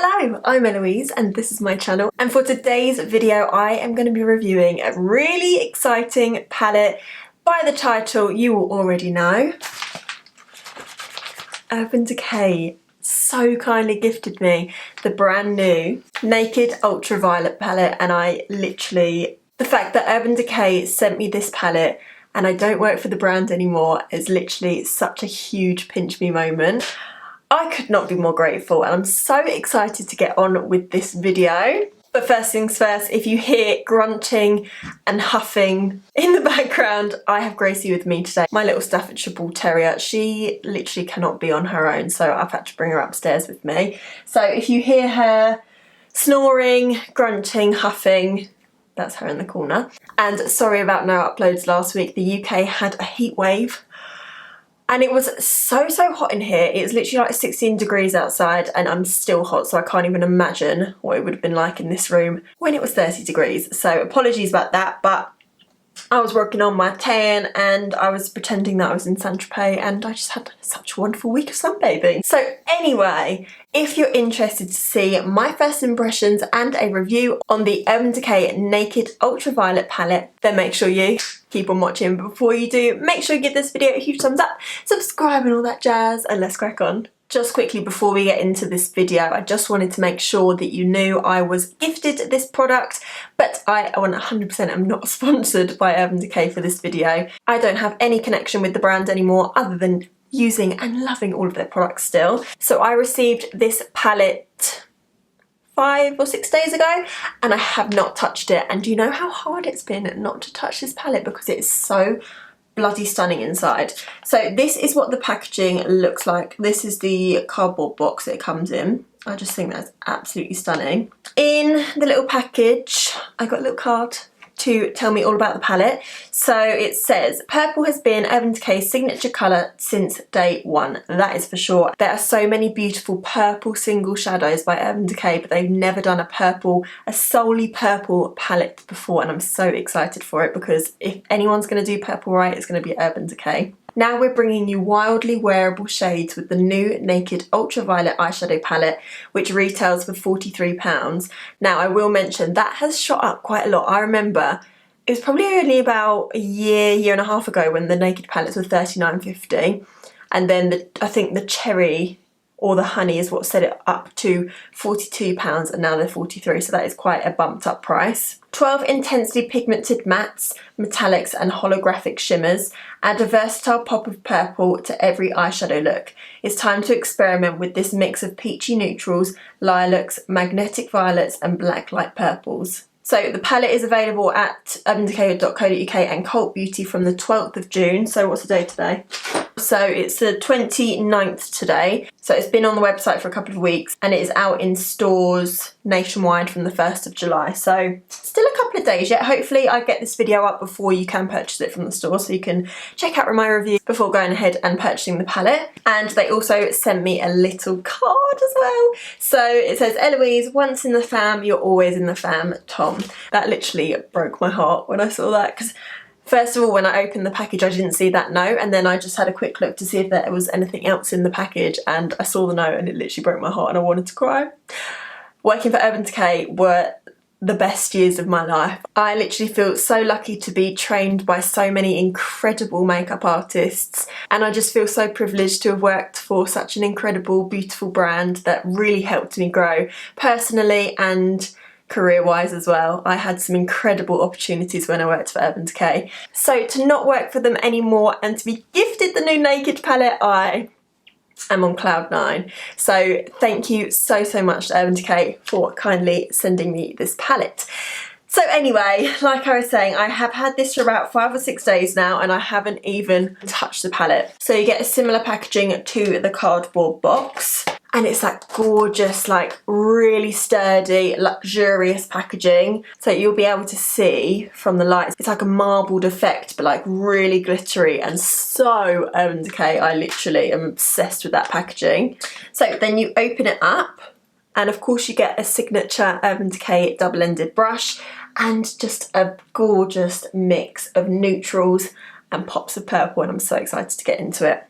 Hello, I'm Eloise and this is my channel, and for today's video I am going to be reviewing a really exciting palette. By the title you will already know. Urban Decay so kindly gifted me the brand new Naked Ultraviolet palette, and the fact that Urban Decay sent me this palette and I don't work for the brand anymore is literally such a huge pinch me moment. I could not be more grateful and I'm so excited to get on with this video. But first things first, if you hear grunting and huffing in the background, I have Gracie with me today. My little Staffordshire Bull Terrier. She literally cannot be on her own, so I've had to bring her upstairs with me. So if you hear her snoring, grunting, huffing, that's her in the corner. And sorry about no uploads last week. The UK had a heat wave. And it was so hot in here. It was literally like 16 degrees outside and I'm still hot, so I can't even imagine what it would have been like in this room when it was 30 degrees. So apologies about that, but I was working on my tan and I was pretending that I was in Saint-Tropez and I just had such a wonderful week of sunbathing. So anyway, if you're interested to see my first impressions and a review on the Urban Decay Naked Ultraviolet palette, then make sure you keep on watching. Before you do, make sure you give this video a huge thumbs up, subscribe and all that jazz, and let's crack on. Just quickly before we get into this video, I just wanted to make sure that you knew I was gifted this product, but I 100% am not sponsored by Urban Decay for this video. I don't have any connection with the brand anymore other than using and loving all of their products still. So I received this palette 5 or 6 days ago and I have not touched it. And do you know how hard it's been not to touch this palette because it is so bloody stunning inside. So this is what the packaging looks like. This is the cardboard box that it comes in. I just think that's absolutely stunning. In the little package, I got a little card to tell me all about the palette. So it says, purple has been Urban Decay's signature colour since day one. That is for sure. There are so many beautiful purple single shadows by Urban Decay, but they've never done a solely purple palette before, and I'm so excited for it because if anyone's going to do purple right, it's going to be Urban Decay. Now we're bringing you wildly wearable shades with the new Naked Ultraviolet eyeshadow palette, which retails for £43. Now I will mention that has shot up quite a lot. I remember it was probably only about a year and a half ago when the Naked palettes were £39.50, and then I think the cherry or the honey is what set it up to £42, and now they're £43, so that is quite a bumped up price. 12 intensely pigmented mattes, metallics and holographic shimmers add a versatile pop of purple to every eyeshadow look. It's time to experiment with this mix of peachy neutrals, lilacs, magnetic violets and black light purples. So the palette is available at urbandecay.co.uk and Cult Beauty from the 12th of June. So what's the day today? So it's the 29th today. So it's been on the website for a couple of weeks and it is out in stores nationwide from the 1st of July. So still a couple of days yet. Hopefully I get this video up before you can purchase it from the store, so you can check out my review before going ahead and purchasing the palette. And they also sent me a little card as well. So it says, Eloise, once in the fam, you're always in the fam, Tom. That literally broke my heart when I saw that, because first of all, when I opened the package, I didn't see that note, and then I just had a quick look to see if there was anything else in the package, and I saw the note and it literally broke my heart and I wanted to cry. Working for Urban Decay were the best years of my life. I literally feel so lucky to be trained by so many incredible makeup artists, and I just feel so privileged to have worked for such an incredible, beautiful brand that really helped me grow personally and career-wise as well. I had some incredible opportunities when I worked for Urban Decay. So to not work for them anymore and to be gifted the new Naked palette, I am on cloud 9. So thank you so much to Urban Decay for kindly sending me this palette. So anyway, like I was saying, I have had this for about 5 or 6 days now and I haven't even touched the palette. So you get a similar packaging to the cardboard box. And it's that gorgeous, like really sturdy, luxurious packaging. So you'll be able to see from the lights, it's like a marbled effect, but like really glittery and so Urban Decay. I literally am obsessed with that packaging. So then you open it up and of course you get a signature Urban Decay double-ended brush and just a gorgeous mix of neutrals and pops of purple, and I'm so excited to get into it.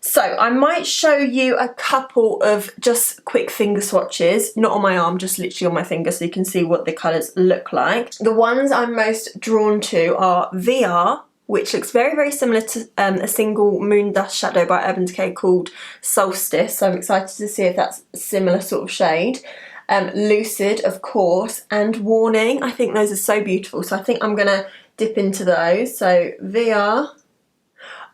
So I might show you a couple of just quick finger swatches, not on my arm, just literally on my finger, so you can see what the colours look like. The ones I'm most drawn to are VR, which looks very, very similar to a single moon dust shadow by Urban Decay called Solstice. So I'm excited to see if that's a similar sort of shade. Lucid, of course, and Warning. I think those are so beautiful. So I think I'm gonna dip into those. So VR.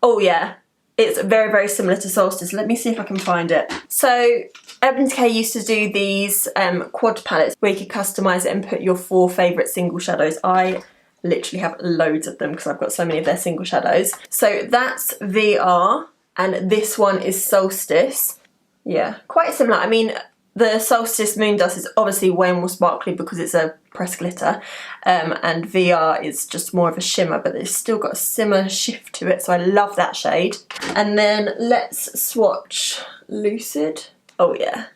Oh yeah. It's very, very similar to Solstice. Let me see if I can find it. So Urban Decay used to do these quad palettes where you could customise it and put your 4 favourite single shadows. I literally have loads of them because I've got so many of their single shadows. So that's VR and this one is Solstice. Yeah, quite similar. I mean, the Solstice Moon Dust is obviously way more sparkly because it's a pressed glitter, and VR is just more of a shimmer, but it's still got a similar shift to it, so I love that shade. And then let's swatch Lucid. Oh yeah.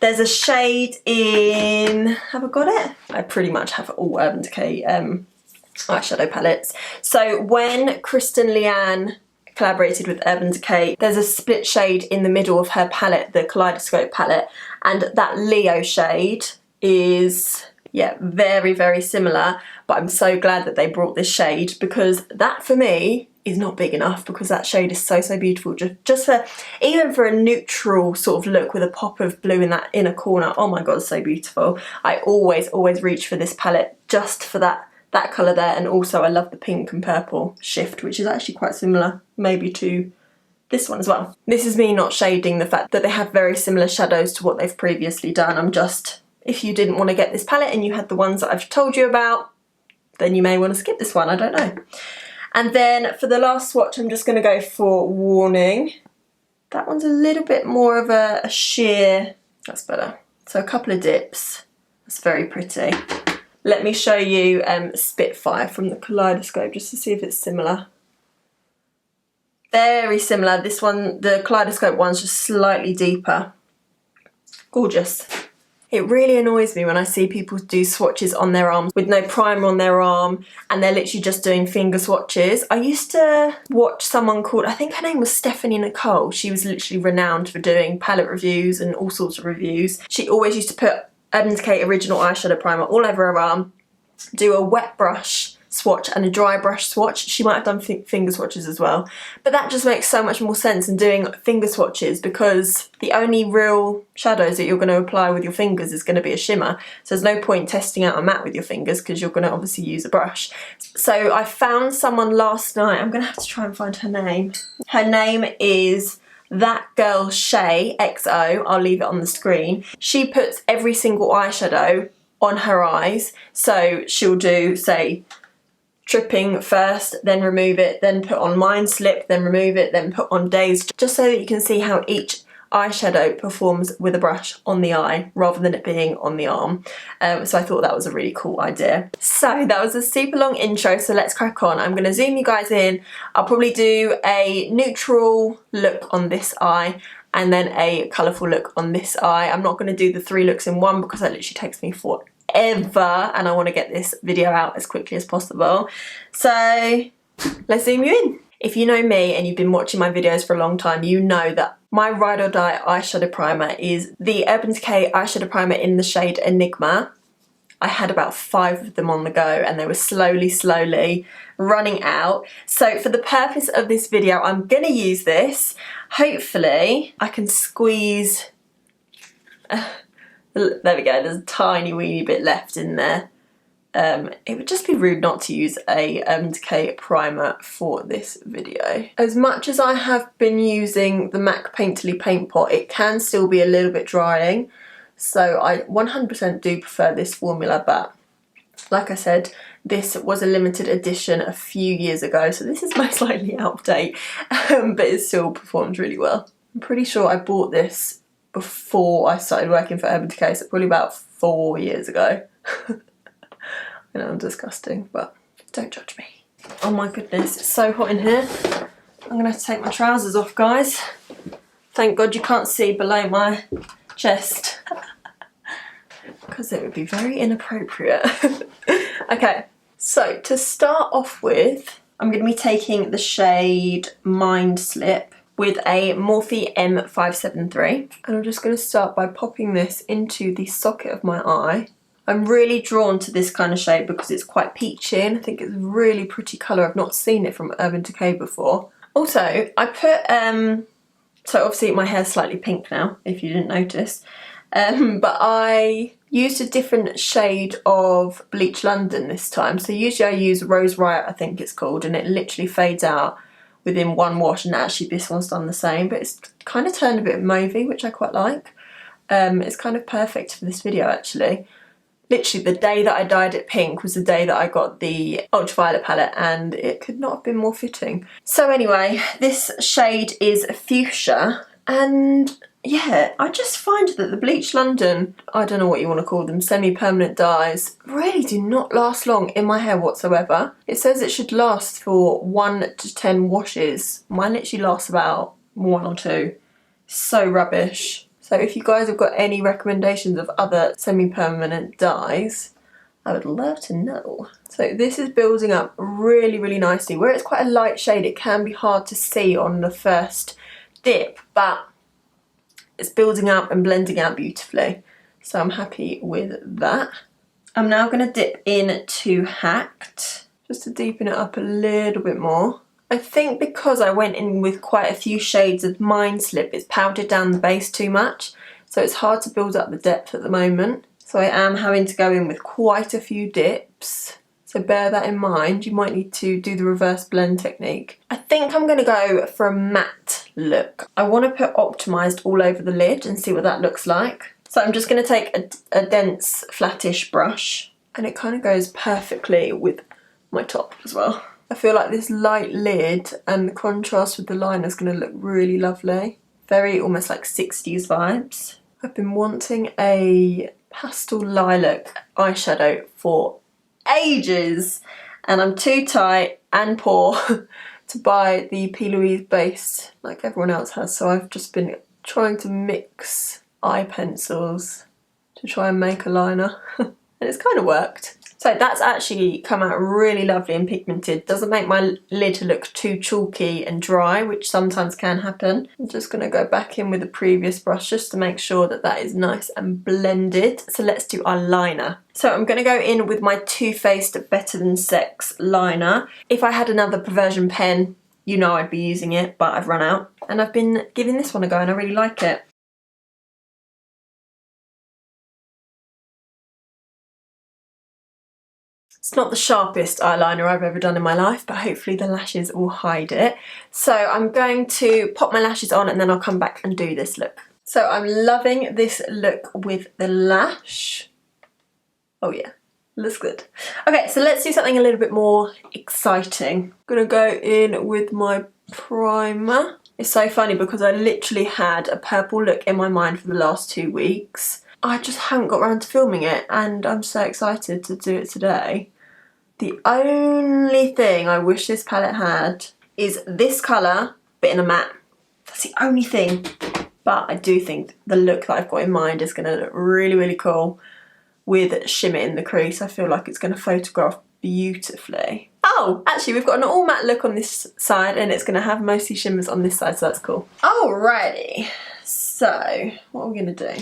There's a shade in, have I got it? I pretty much have all Urban Decay eyeshadow palettes. So when Kristen Leanne collaborated with Urban Decay, there's a split shade in the middle of her palette, the Kaleidoscope palette, and that Leo shade is, yeah, very, very similar, but I'm so glad that they brought this shade because that for me is not big enough because that shade is so, so beautiful. Just for, even for a neutral sort of look with a pop of blue in that inner corner, oh my god, so beautiful. I always, always reach for this palette just for that colour there, and also I love the pink and purple shift, which is actually quite similar maybe to this one as well. This is me not shading the fact that they have very similar shadows to what they've previously done. I'm just, if you didn't want to get this palette and you had the ones that I've told you about, then you may want to skip this one, I don't know. And then for the last swatch, I'm just going to go for Warning. That one's a little bit more of a sheer, that's better. So a couple of dips, that's very pretty. Let me show you Spitfire from the Kaleidoscope just to see if it's similar. Very similar. This one, the Kaleidoscope one's just slightly deeper. Gorgeous. It really annoys me when I see people do swatches on their arms with no primer on their arm and they're literally just doing finger swatches. I used to watch someone called, I think her name was Stephanie Nicole. She was literally renowned for doing palette reviews and all sorts of reviews. She always used to put Urban Decay Original Eyeshadow Primer all over her arm, do a wet brush swatch and a dry brush swatch. She might have done finger swatches as well, but that just makes so much more sense than doing finger swatches because the only real shadows that you're going to apply with your fingers is going to be a shimmer, so there's no point testing out a matte with your fingers because you're going to obviously use a brush. So I found someone last night, I'm going to have to try and find her name. Her name is That Girl Shay XO, I'll leave it on the screen. She puts every single eyeshadow on her eyes, so she'll do, say, Tripping first, then remove it, then put on Mind Slip, then remove it, then put on Dazed, just so that you can see how each eyeshadow performs with a brush on the eye rather than it being on the arm. So I thought that was a really cool idea. So that was a super long intro, so let's crack on. I'm going to zoom you guys in. I'll probably do a neutral look on this eye and then a colourful look on this eye. I'm not going to do the 3 looks in one because that literally takes me forever and I want to get this video out as quickly as possible. So let's zoom you in. If you know me and you've been watching my videos for a long time, you know that my ride or die eyeshadow primer is the Urban Decay eyeshadow primer in the shade Enigma. I had about 5 of them on the go and they were slowly running out. So for the purpose of this video, I'm going to use this. Hopefully I can squeeze, there we go, there's a tiny weeny bit left in there. It would just be rude not to use a Decay primer for this video. As much as I have been using the MAC Painterly Paint Pot, it can still be a little bit drying. So I 100% do prefer this formula, but like I said, this was a limited edition a few years ago, so this is most likely out of date, but it still performs really well. I'm pretty sure I bought this before I started working for Urban Decay, so probably about 4 years ago. I know I'm disgusting, but don't judge me. Oh my goodness, it's so hot in here. I'm gonna have to take my trousers off, guys. Thank God you can't see below my chest. Because it would be very inappropriate. Okay, so to start off with, I'm going to be taking the shade Mind Slip, with a Morphe M573. And I'm just going to start by popping this into the socket of my eye. I'm really drawn to this kind of shade because it's quite peachy and I think it's a really pretty colour. I've not seen it from Urban Decay before. Also, I put, so obviously my hair's slightly pink now, if you didn't notice. But I used a different shade of Bleach London this time. So usually I use Rose Riot, I think it's called, and it literally fades out within one wash, and actually this one's done the same, but it's kind of turned a bit mauvey, which I quite like. It's kind of perfect for this video actually. Literally the day that I dyed it pink was the day that I got the Ultraviolet palette, and it could not have been more fitting. So anyway, this shade is Fuchsia, and yeah, I just find that the Bleach London, I don't know what you want to call them, semi-permanent dyes, really do not last long in my hair whatsoever. It says it should last for 1 to 10 washes. Mine literally lasts about 1 or 2. So rubbish. So if you guys have got any recommendations of other semi-permanent dyes, I would love to know. So this is building up really, really nicely. Where it's quite a light shade, it can be hard to see on the first dip, but it's building up and blending out beautifully. So I'm happy with that. I'm now going to dip into Hacked, just to deepen it up a little bit more. I think because I went in with quite a few shades of Mind Slip, it's powdered down the base too much, so it's hard to build up the depth at the moment. So I am having to go in with quite a few dips, so bear that in mind. You might need to do the reverse blend technique. I think I'm going to go for a matte look. I want to put Optimised all over the lid and see what that looks like. So I'm just going to take a dense flattish brush, and it kind of goes perfectly with my top as well. I feel like this light lid and the contrast with the liner is going to look really lovely. Very almost like 60s vibes. I've been wanting a pastel lilac eyeshadow for ages, and I'm too tight and poor to buy the Eloise base like everyone else has, so I've just been trying to mix eye pencils to try and make a liner and it's kind of worked. So that's actually come out really lovely and pigmented. Doesn't make my lid look too chalky and dry, which sometimes can happen. I'm just going to go back in with the previous brush just to make sure that that is nice and blended. So let's do our liner. So I'm going to go in with my Too Faced Better Than Sex liner. If I had another Perversion pen, you know I'd be using it, but I've run out. And I've been giving this one a go and I really like it. It's not the sharpest eyeliner I've ever done in my life, but hopefully the lashes will hide it. So I'm going to pop my lashes on and then I'll come back and do this look. So I'm loving this look with the lash. Oh yeah, looks good. Okay, so let's do something a little bit more exciting. I'm gonna go in with my primer. It's so funny because I literally had a purple look in my mind for the last 2 weeks. I just haven't got around to filming it and I'm so excited to do it today. The only thing I wish this palette had is this colour, but in a matte. That's the only thing. But I do think the look that I've got in mind is going to look really, really cool with shimmer in the crease. I feel like it's going to photograph beautifully. Oh, actually we've got an all matte look on this side and it's going to have mostly shimmers on this side, so that's cool. Alrighty, so what are we going to do?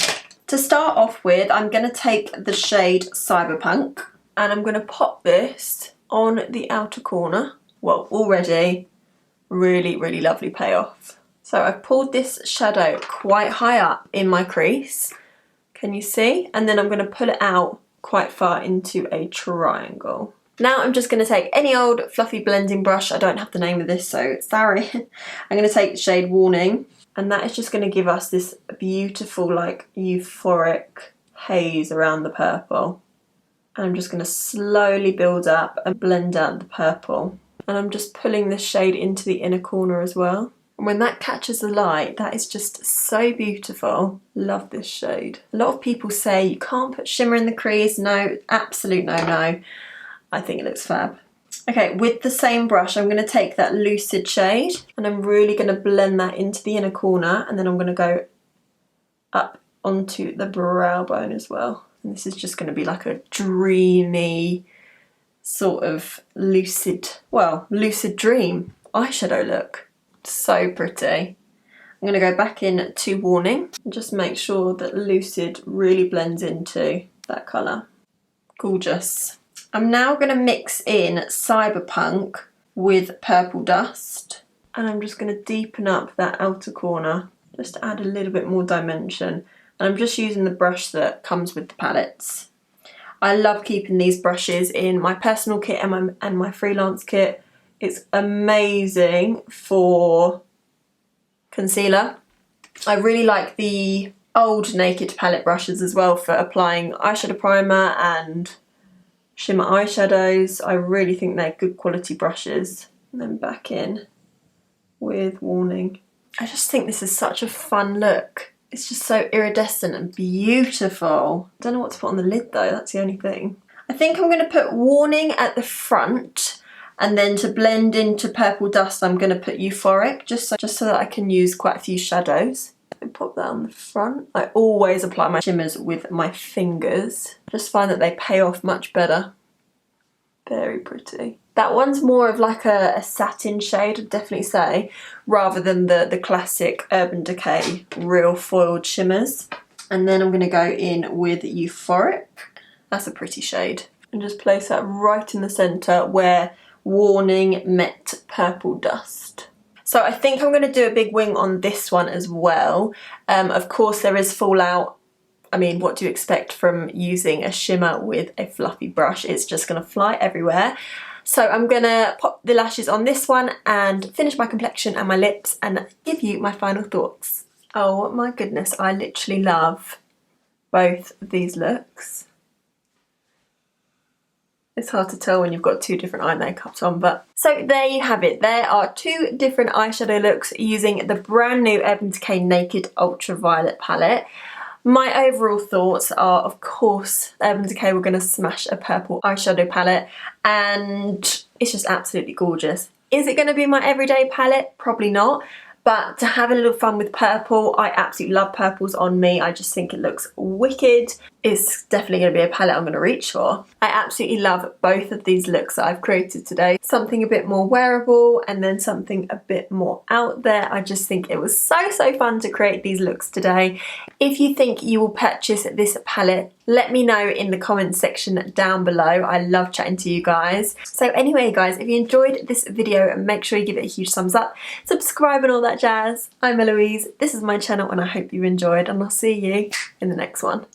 To start off with, I'm going to take the shade Cyberpunk and I'm going to pop this on the outer corner. Well, already really, really lovely payoff. So I've pulled this shadow quite high up in my crease. Can you see? And then I'm going to pull it out quite far into a triangle. Now I'm just going to take any old fluffy blending brush. I don't have the name of this, so sorry. I'm going to take the shade Warning. And that is just going to give us this beautiful, like, euphoric haze around the purple. And I'm just going to slowly build up and blend out the purple. And I'm just pulling this shade into the inner corner as well. And when that catches the light, that is just so beautiful. Love this shade. A lot of people say you can't put shimmer in the crease. No, absolute no. I think it looks fab. Okay, with the same brush, I'm going to take that Lucid shade and I'm really going to blend that into the inner corner, and then I'm going to go up onto the brow bone as well. And this is just going to be like a dreamy sort of lucid dream eyeshadow look. So pretty. I'm going to go back in to Warning and just make sure that Lucid really blends into that colour. Gorgeous. I'm now going to mix in Cyberpunk with Purple Dust, and I'm just going to deepen up that outer corner just to add a little bit more dimension. And I'm just using the brush that comes with the palettes. I love keeping these brushes in my personal kit and my freelance kit. It's amazing for concealer. I really like the old Naked palette brushes as well for applying eyeshadow primer and shimmer eyeshadows. I really think they're good quality brushes. And then back in with Warning. I just think this is such a fun look. It's just so iridescent and beautiful. Don't know what to put on the lid though, that's the only thing. I think I'm going to put Warning at the front, and then to blend into Purple Dust I'm going to put Euphoric, just so that I can use quite a few shadows. And pop that on the front. I always apply my shimmers with my fingers. Just find that they pay off much better. Very pretty. That one's more of like a satin shade, I'd definitely say, rather than the classic Urban Decay real foiled shimmers. And then I'm going to go in with Euphoric. That's a pretty shade. And just place that right in the centre where Warning met Purple Dust. So I think I'm going to do a big wing on this one as well. Of course there is fallout. I mean, what do you expect from using a shimmer with a fluffy brush? It's just going to fly everywhere. So I'm going to pop the lashes on this one and finish my complexion and my lips and give you my final thoughts. Oh my goodness, I literally love both of these looks. It's hard to tell when you've got two different eye makeups on, but... So there you have it. There are two different eyeshadow looks using the brand new Urban Decay Naked Ultraviolet palette. My overall thoughts are, of course, Urban Decay were going to smash a purple eyeshadow palette, and it's just absolutely gorgeous. Is it going to be my everyday palette? Probably not. But to have a little fun with purple, I absolutely love purples on me. I just think it looks wicked. It's definitely going to be a palette I'm going to reach for. I absolutely love both of these looks that I've created today. Something a bit more wearable and then something a bit more out there. I just think it was so fun to create these looks today. If you think you will purchase this palette, let me know in the comments section down below. I love chatting to you guys. So anyway guys, if you enjoyed this video, make sure you give it a huge thumbs up, subscribe and all that jazz. I'm Eloise, this is my channel and I hope you enjoyed, and I'll see you in the next one.